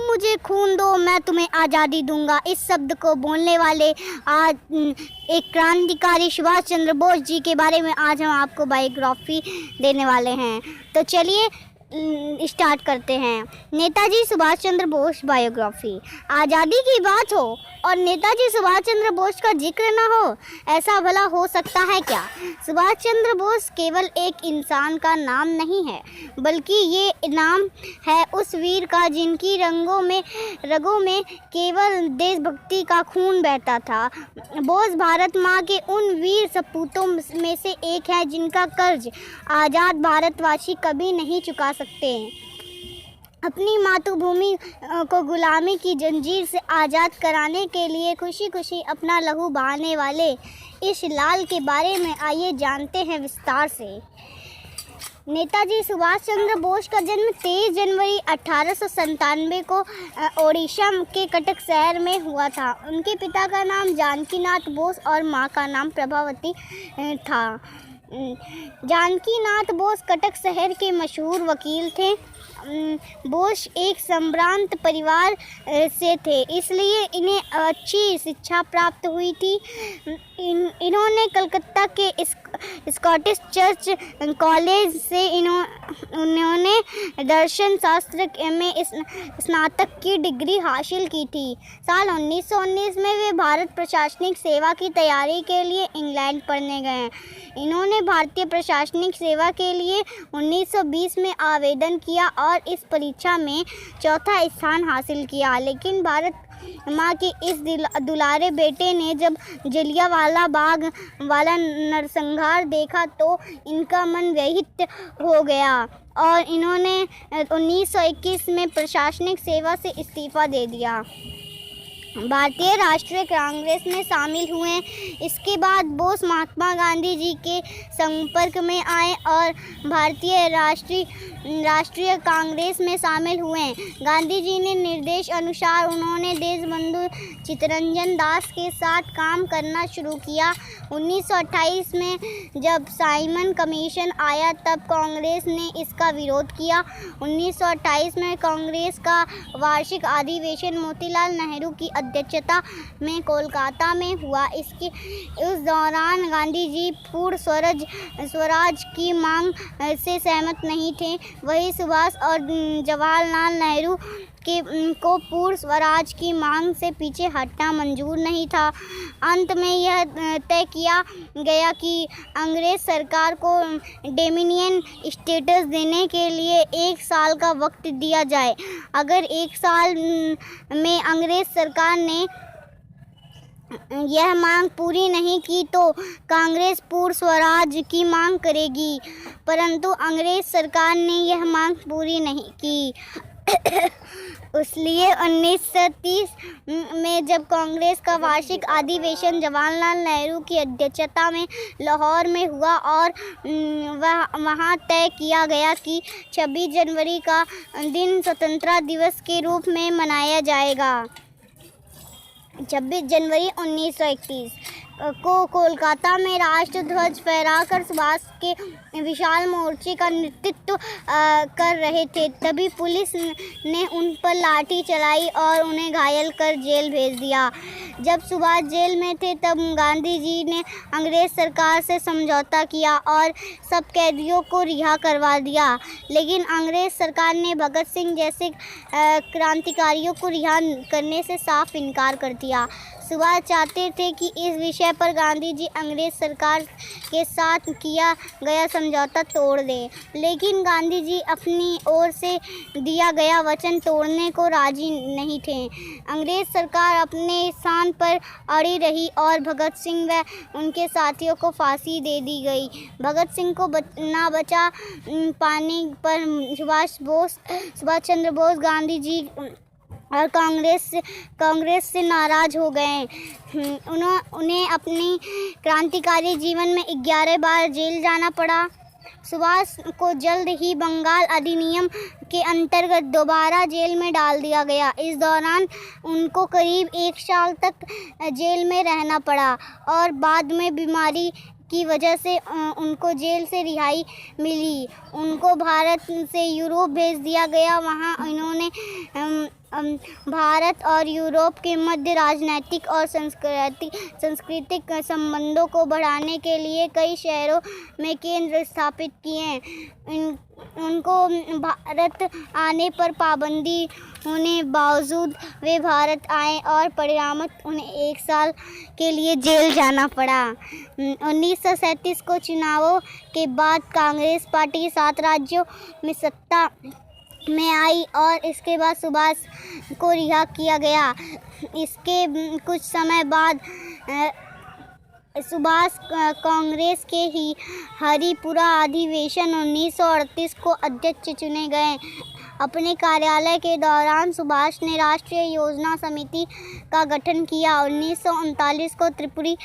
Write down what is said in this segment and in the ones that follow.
मुझे खून दो मैं तुम्हें आज़ादी दूंगा। इस शब्द को बोलने वाले आज एक क्रांतिकारी सुभाष चंद्र बोस जी के बारे में आज हम आपको बायोग्राफी देने वाले हैं। तो चलिए स्टार्ट करते हैं। नेताजी सुभाष चंद्र बोस बायोग्राफी। आज़ादी की बात हो और नेताजी सुभाष चंद्र बोस का जिक्र न हो, ऐसा भला हो सकता है क्या? सुभाष चंद्र बोस केवल एक इंसान का नाम नहीं है, बल्कि ये नाम है उस वीर का जिनकी रगों में केवल देशभक्ति का खून बहता था। बोस भारत माँ के उन वीर सपूतों में से एक है जिनका कर्ज आज़ाद भारतवासी कभी नहीं चुका सकते। अपनी मातृभूमि को गुलामी की जंजीर से आज़ाद कराने के लिए खुशी खुशी अपना लहू बहाने वाले इस लाल के बारे में आइए जानते हैं विस्तार से। नेताजी सुभाष चंद्र बोस का जन्म 23 जनवरी 1897 को ओडिशा के कटक शहर में हुआ था। उनके पिता का नाम जानकीनाथ बोस और मां का नाम प्रभावती था। जानकीनाथ बोस कटक शहर के मशहूर वकील थे। बोस एक संभ्रांत परिवार से थे, इसलिए इन्हें अच्छी शिक्षा प्राप्त हुई थी। इन्होंने कलकत्ता के स्कॉटिश चर्च कॉलेज से उन्होंने दर्शन शास्त्र में स्नातक की डिग्री हासिल की थी। साल 1919 में वे भारत प्रशासनिक सेवा की तैयारी के लिए इंग्लैंड पढ़ने गए। इन्होंने भारतीय प्रशासनिक सेवा के लिए 1920 में आवेदन किया और इस परीक्षा में चौथा स्थान हासिल किया। लेकिन भारत माँ के इस दुलारे बेटे ने जब जलियांवाला बाग वाला नरसंहार देखा तो इनका मन व्यथित हो गया और इन्होंने 1921 में प्रशासनिक सेवा से इस्तीफा दे दिया। भारतीय राष्ट्रीय कांग्रेस में शामिल हुए। इसके बाद बोस महात्मा गांधी जी के संपर्क में आए और भारतीय राष्ट्रीय कांग्रेस में शामिल हुए। गांधी जी ने निर्देश अनुसार उन्होंने देशबंधु चित्तरंजन दास के साथ काम करना शुरू किया। 1928 में जब साइमन कमीशन आया तब कांग्रेस ने इसका विरोध किया। 1928 में कांग्रेस का वार्षिक अधिवेशन मोतीलाल नेहरू की अध्यक्षता में कोलकाता में हुआ। उस दौरान गांधी जी पूर्ण स्वराज की मांग से सहमत नहीं थे। वही सुभाष और जवाहरलाल नेहरू को पूर्ण स्वराज की मांग से पीछे हटना मंजूर नहीं था। अंत में यह तय किया गया कि अंग्रेज सरकार को डोमिनियन स्टेटस देने के लिए 1 साल का वक्त दिया जाए। अगर 1 साल में अंग्रेज सरकार ने यह मांग पूरी नहीं की तो कांग्रेस पूर्ण स्वराज की मांग करेगी, परंतु अंग्रेज सरकार ने यह मांग पूरी नहीं की। इसलिए 1930 में जब कांग्रेस का वार्षिक अधिवेशन जवाहरलाल नेहरू की अध्यक्षता में लाहौर में हुआ और वहाँ तय किया गया कि 26 जनवरी का दिन स्वतंत्रता दिवस के रूप में मनाया जाएगा। 26 जनवरी 1931 को कोलकाता में राष्ट्रध्वज फहराकर सुभाष के विशाल मोर्चे का नेतृत्व कर रहे थे, तभी पुलिस ने उन पर लाठी चलाई और उन्हें घायल कर जेल भेज दिया। जब सुभाष जेल में थे तब गांधी जी ने अंग्रेज सरकार से समझौता किया और सब कैदियों को रिहा करवा दिया, लेकिन अंग्रेज सरकार ने भगत सिंह जैसे क्रांतिकारियों को रिहा करने से साफ इनकार कर दिया। सुभाष चाहते थे कि इस विषय पर गांधी जी अंग्रेज सरकार के साथ किया गया समझौता तोड़ दें, लेकिन गांधी जी अपनी ओर से दिया गया वचन तोड़ने को राजी नहीं थे। अंग्रेज सरकार अपने स्थान पर अड़ी रही और भगत सिंह व उनके साथियों को फांसी दे दी गई। भगत सिंह को ना बचा पाने पर सुभाष चंद्र बोस गांधी जी और कांग्रेस से नाराज हो गए। उन्हें अपनी क्रांतिकारी जीवन में 11 बार जेल जाना पड़ा। सुभाष को जल्द ही बंगाल अधिनियम के अंतर्गत दोबारा जेल में डाल दिया गया। इस दौरान उनको करीब 1 साल तक जेल में रहना पड़ा और बाद में बीमारी की वजह से उनको जेल से रिहाई मिली। उनको भारत से यूरोप भेज दिया गया। वहाँ इन्होंने भारत और यूरोप के मध्य राजनीतिक और सांस्कृतिक संबंधों को बढ़ाने के लिए कई शहरों में केंद्र स्थापित किए। उनको भारत आने पर पाबंदी होने बावजूद वे भारत आए और परिणामतः उन्हें 1 साल के लिए जेल जाना पड़ा। 1937 को चुनावों के बाद कांग्रेस पार्टी 7 राज्यों में सत्ता में आई और इसके बाद सुभाष को रिहा किया गया। इसके कुछ समय बाद सुभाष कांग्रेस के ही हरिपुरा अधिवेशन 1938 को अध्यक्ष चुने गए। अपने कार्यालय के दौरान सुभाष ने राष्ट्रीय योजना समिति का गठन किया। 1939 को त्रिपुरी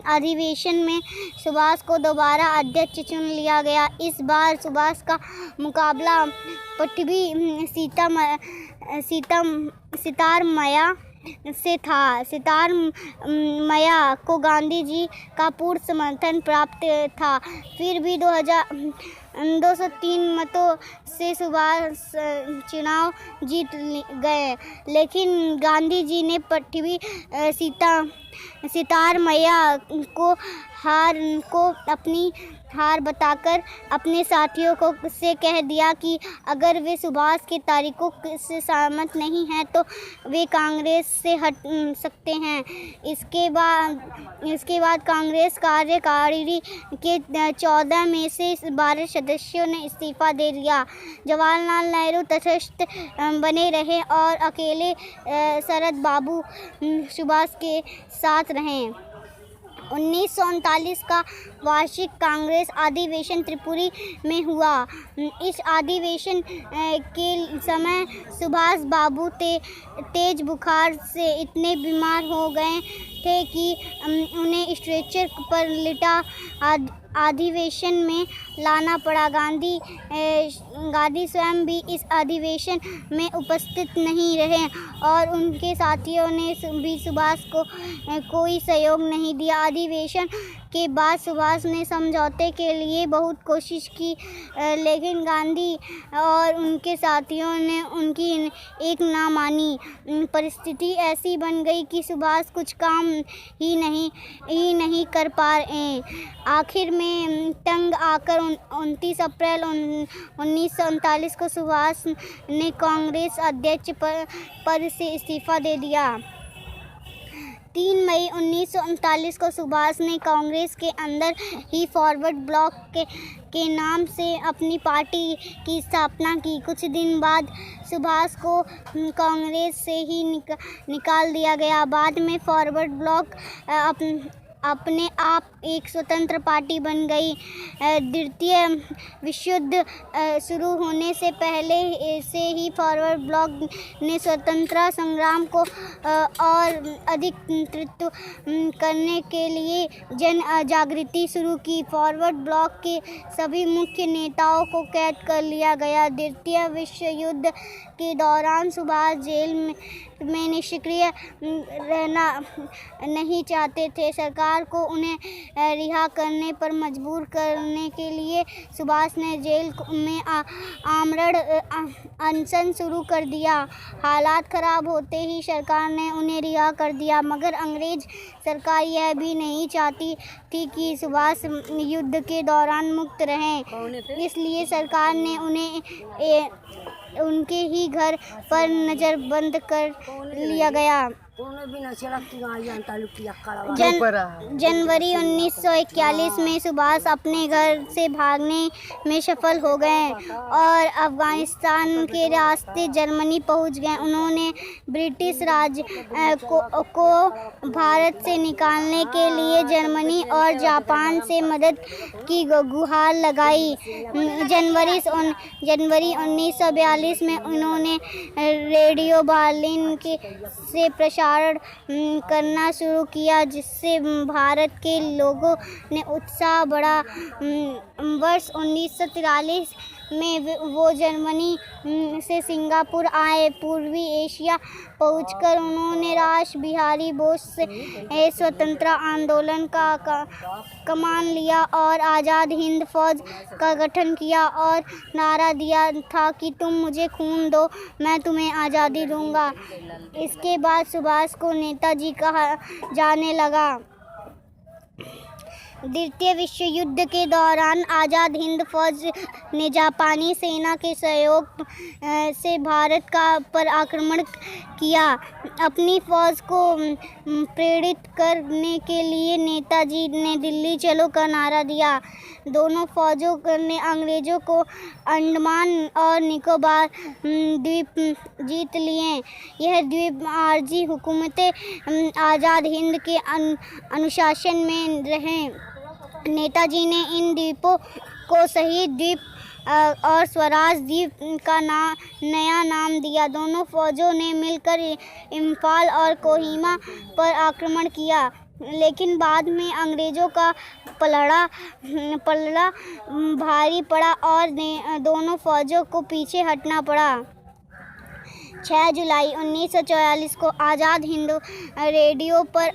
अधिवेशन में सुभाष को दोबारा अध्यक्ष चुन लिया गया। इस बार सुभाष का मुकाबला पट्टभी सितारमैया से था। सितारमैया को गांधी जी का पूर्ण समर्थन प्राप्त था। फिर भी 203 मतों से सुभाष चुनाव जीत गए, लेकिन गांधी जी ने पट्टभी सितारमैया को अपनी हार बताकर अपने साथियों को से कह दिया कि अगर वे सुभाष की तारीखों से सहमत नहीं हैं तो वे कांग्रेस से हट सकते हैं। इसके बाद कांग्रेस कार्यकारिणी के 14 में से 12 सदस्यों ने इस्तीफा दे दिया। जवाहरलाल नेहरू तटस्थ बने रहे और अकेले शरद बाबू सुभाष के साथ रहे। 1939 का वार्षिक कांग्रेस अधिवेशन त्रिपुरी में हुआ। इस अधिवेशन के समय सुभाष बाबू तेज बुखार से इतने बीमार हो गए थे कि उन्हें स्ट्रेचर पर लिटा अधिवेशन में लाना पड़ा। गांधी स्वयं भी इस अधिवेशन में उपस्थित नहीं रहे और उनके साथियों ने भी सुभाष को कोई सहयोग नहीं दिया। अधिवेशन के बाद सुभाष ने समझौते के लिए बहुत कोशिश की, लेकिन गांधी और उनके साथियों ने उनकी एक ना मानी। परिस्थिति ऐसी बन गई कि सुभाष कुछ काम ही नहीं कर पा रहे। आखिर में तंग आकर 29 अप्रैल 1939 को सुभाष ने कांग्रेस अध्यक्ष पद से इस्तीफा दे दिया। 3 मई 1939 को सुभाष ने कांग्रेस के अंदर ही फॉरवर्ड ब्लॉक के नाम से अपनी पार्टी की स्थापना की। कुछ दिन बाद सुभाष को कांग्रेस से ही निकाल दिया गया। बाद में फॉरवर्ड ब्लॉक अपने आप एक स्वतंत्र पार्टी बन गई। द्वितीय विश्व युद्ध शुरू होने से पहले से ही फॉरवर्ड ब्लॉक ने स्वतंत्रता संग्राम को और अधिक नेतृत्व करने के लिए जन जागृति शुरू की। फॉरवर्ड ब्लॉक के सभी मुख्य नेताओं को कैद कर लिया गया। द्वितीय विश्व युद्ध के दौरान सुभाष जेल में निष्क्रिय रहना नहीं चाहते थे। सरकार को उन्हें रिहा करने पर मजबूर करने के लिए सुभाष ने जेल में आमरण अनशन शुरू कर दिया। हालात खराब होते ही सरकार ने उन्हें रिहा कर दिया, मगर अंग्रेज सरकार यह भी नहीं चाहती थी कि सुभाष युद्ध के दौरान मुक्त रहें। इसलिए सरकार ने उन्हें उनके ही घर पर नज़रबंद कर लिया गया। जनवरी 1941 में सुभाष अपने घर से भागने में सफल हो गए और अफगानिस्तान के रास्ते जर्मनी पहुंच गए। उन्होंने ब्रिटिश राज को भारत से निकालने के लिए जर्मनी और जापान से मदद की गुहार लगाई। जनवरी 1942 में उन्होंने रेडियो बर्लिन से प्रसारण करना शुरू किया, जिससे भारत के लोगों ने उत्साह बढ़ा। वर्ष 1943 में वो जर्मनी से सिंगापुर आए। पूर्वी एशिया पहुंचकर उन्होंने रास बिहारी बोस से स्वतंत्रता आंदोलन का कमान लिया और आज़ाद हिंद फौज का गठन किया और नारा दिया था कि तुम मुझे खून दो, मैं तुम्हें आज़ादी दूंगा। इसके बाद सुभाष को नेताजी कहा जाने लगा। द्वितीय विश्व युद्ध के दौरान आज़ाद हिंद फौज ने जापानी सेना के सहयोग से भारत पर आक्रमण किया। अपनी फौज को प्रेरित करने के लिए नेताजी ने दिल्ली चलो का नारा दिया। दोनों फौजों ने अंग्रेज़ों को अंडमान और निकोबार द्वीप जीत लिए। यह द्वीप आरजी हुकूमतें आज़ाद हिंद के अनुशासन में रहे। नेताजी ने इन द्वीपों को शहीद द्वीप और स्वराज द्वीप का नया नाम दिया। दोनों फौजों ने मिलकर इम्फाल और कोहिमा पर आक्रमण किया, लेकिन बाद में अंग्रेज़ों का पलड़ा भारी पड़ा और दोनों फौजों को पीछे हटना पड़ा। 6 जुलाई 1944 को आज़ाद हिंद रेडियो पर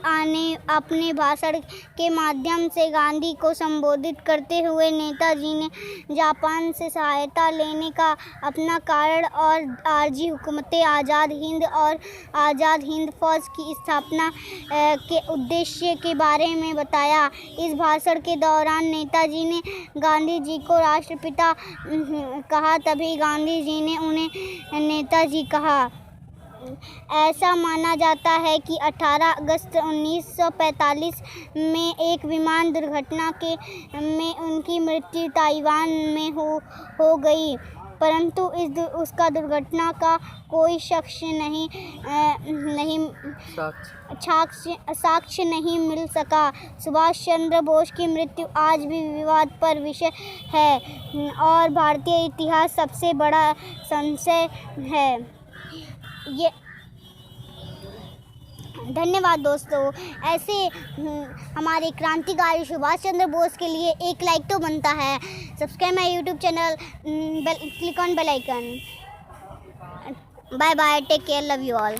अपने भाषण के माध्यम से गांधी को संबोधित करते हुए नेताजी ने जापान से सहायता लेने का अपना कारण और आरजी हुकूमतें आज़ाद हिंद और आज़ाद हिंद फौज की स्थापना के उद्देश्य के बारे में बताया। इस भाषण के दौरान नेताजी ने गांधी जी को राष्ट्रपिता कहा, तभी गांधी जी ने उन्हें नेताजी कहा। ऐसा माना जाता है कि 18 अगस्त 1945 में एक विमान दुर्घटना में उनकी मृत्यु ताइवान में हो गई, परंतु उसका दुर्घटना का कोई साक्ष्य नहीं मिल सका। सुभाष चंद्र बोस की मृत्यु आज भी विवाद पर विषय है और भारतीय इतिहास सबसे बड़ा संशय है। ये धन्यवाद दोस्तों। ऐसे हमारे क्रांतिकारी सुभाष चंद्र बोस के लिए एक लाइक तो बनता है। Subscribe my YouTube channel, click on bell icon. Bye bye, take care, love you all.